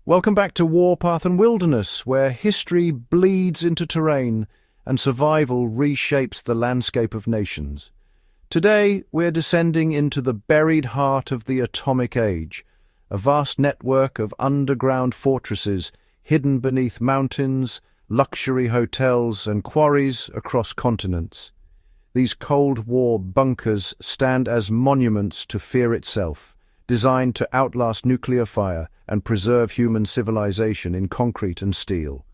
Welcome back to Warpath and Wilderness, where history bleeds into terrain and survival reshapes the landscape of nations. Today, we're descending into the buried heart of the atomic age, a vast network of underground fortresses hidden beneath mountains, luxury hotels, and quarries across continents. These Cold War bunkers stand as monuments to fear itself, designed to outlast nuclear fire and preserve human civilization in concrete and steel.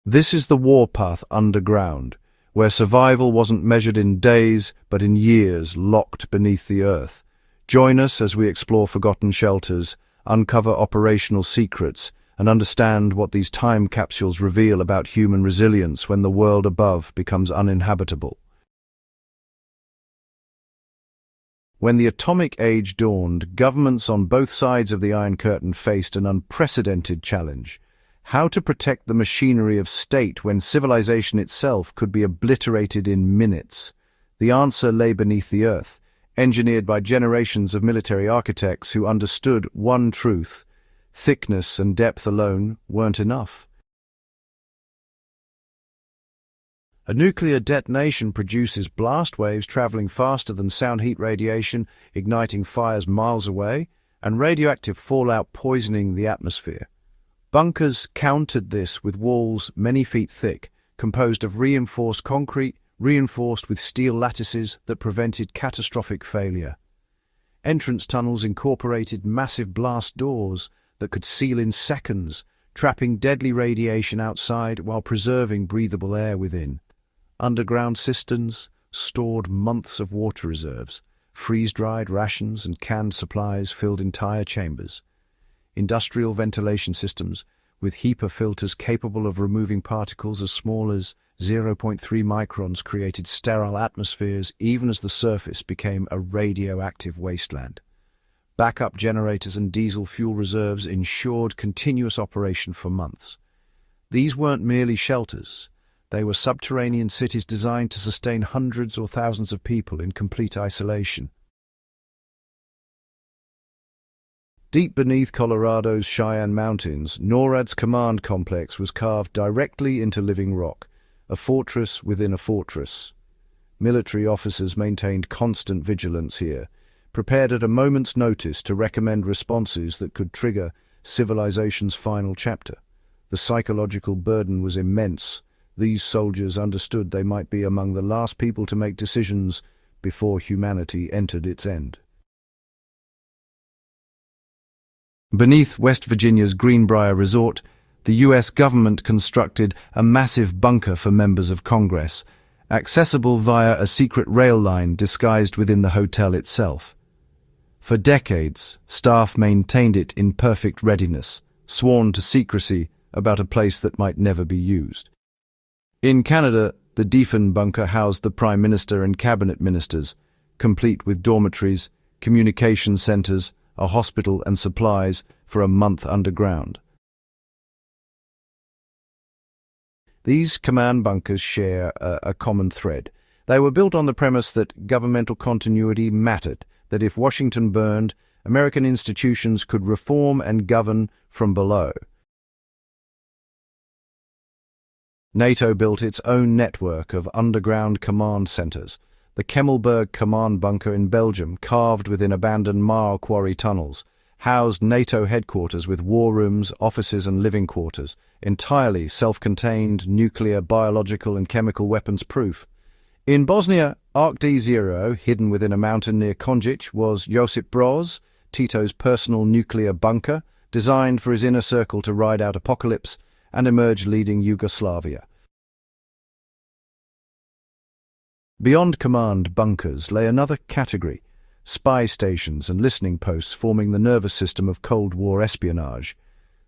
This is the Warpath underground, where survival wasn't measured in days but in years locked beneath the earth. Join us as we explore forgotten shelters, uncover operational secrets, and understand what these time capsules reveal about human resilience when the world above becomes uninhabitable. When the atomic age dawned, governments on both sides of the Iron Curtain faced an unprecedented challenge: how to protect the machinery of state when civilization itself could be obliterated in minutes. The answer lay beneath the earth, engineered by generations of military architects who understood one truth: thickness and depth alone weren't enough. A nuclear detonation produces blast waves traveling faster than sound heat radiation, igniting fires miles away, and radioactive fallout poisoning the atmosphere. Bunkers countered this with walls many feet thick, composed of reinforced concrete, reinforced with steel lattices that prevented catastrophic failure. Entrance tunnels incorporated massive blast doors that could seal in seconds, trapping deadly radiation outside while preserving breathable air within. Underground cisterns stored months of water reserves. Freeze-dried rations and canned supplies filled entire chambers. Industrial ventilation systems, with HEPA filters capable of removing particles as small as 0.3 microns, created sterile atmospheres even as the surface became a radioactive wasteland. Backup generators and diesel fuel reserves ensured continuous operation for months. These weren't merely shelters. They were subterranean cities designed to sustain hundreds or thousands of people in complete isolation. Deep beneath Colorado's Cheyenne Mountains, NORAD's command complex was carved directly into living rock, a fortress within a fortress. Military officers maintained constant vigilance here, prepared at a moment's notice to recommend responses that could trigger civilization's final chapter. The psychological burden was immense. These soldiers understood they might be among the last people to make decisions before humanity entered its end. Beneath West Virginia's Greenbrier Resort, the U.S. government constructed a massive bunker for members of Congress, accessible via a secret rail line disguised within the hotel itself. For decades, staff maintained it in perfect readiness, sworn to secrecy about a place that might never be used. In Canada, the Defen bunker housed the Prime Minister and cabinet ministers, complete with dormitories, communication centres, a hospital and supplies for a month underground. These command bunkers share a common thread. They were built on the premise that governmental continuity mattered, that if Washington burned, American institutions could reform and govern from below. NATO built its own network of underground command centres. The Kemmelberg Command Bunker in Belgium, carved within abandoned marl quarry tunnels, housed NATO headquarters with war rooms, offices and living quarters, entirely self-contained, nuclear, biological and chemical weapons proof. In Bosnia, Ark D0, hidden within a mountain near Konjic, was Josip Broz, Tito's personal nuclear bunker, designed for his inner circle to ride out apocalypse and emerge leading Yugoslavia. Beyond command bunkers lay another category: spy stations and listening posts forming the nervous system of Cold War espionage.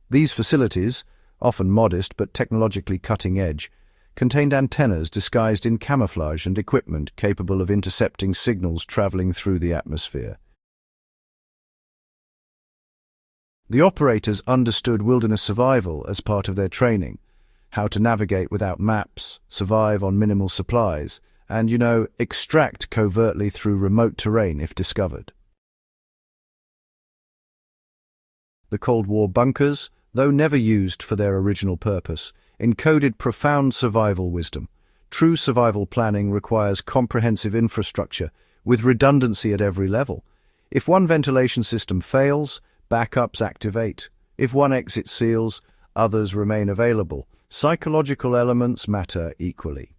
These facilities, often modest but technologically cutting-edge, contained antennas disguised in camouflage and equipment capable of intercepting signals traveling through the atmosphere. The operators understood wilderness survival as part of their training: how to navigate without maps, survive on minimal supplies, and, extract covertly through remote terrain if discovered. The Cold War bunkers, though never used for their original purpose, encoded profound survival wisdom. True survival planning requires comprehensive infrastructure, with redundancy at every level. If one ventilation system fails, backups activate. If one exit seals, others remain available. Psychological elements matter equally.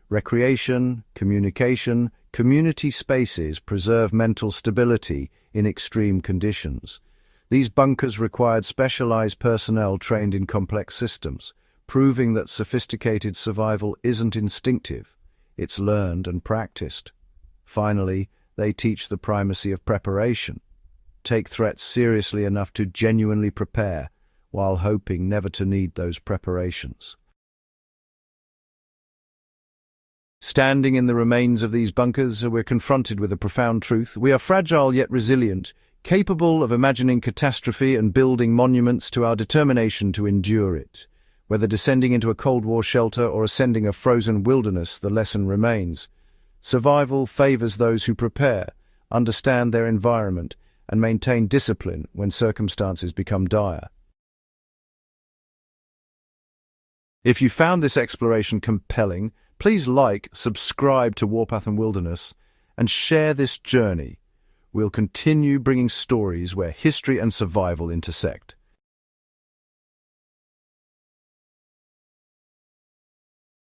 Recreation, communication, community spaces preserve mental stability in extreme conditions. These bunkers required specialized personnel trained in complex systems, proving that sophisticated survival isn't instinctive, it's learned and practiced. Finally, they teach the primacy of preparation. Take threats seriously enough to genuinely prepare, while hoping never to need those preparations. Standing in the remains of these bunkers, we're confronted with a profound truth. We are fragile yet resilient, capable of imagining catastrophe and building monuments to our determination to endure it. Whether descending into a Cold War shelter or ascending a frozen wilderness, the lesson remains. Survival favors those who prepare, understand their environment, and maintain discipline when circumstances become dire. If you found this exploration compelling, please like, subscribe to Warpath and Wilderness, and share this journey. We'll continue bringing stories where history and survival intersect.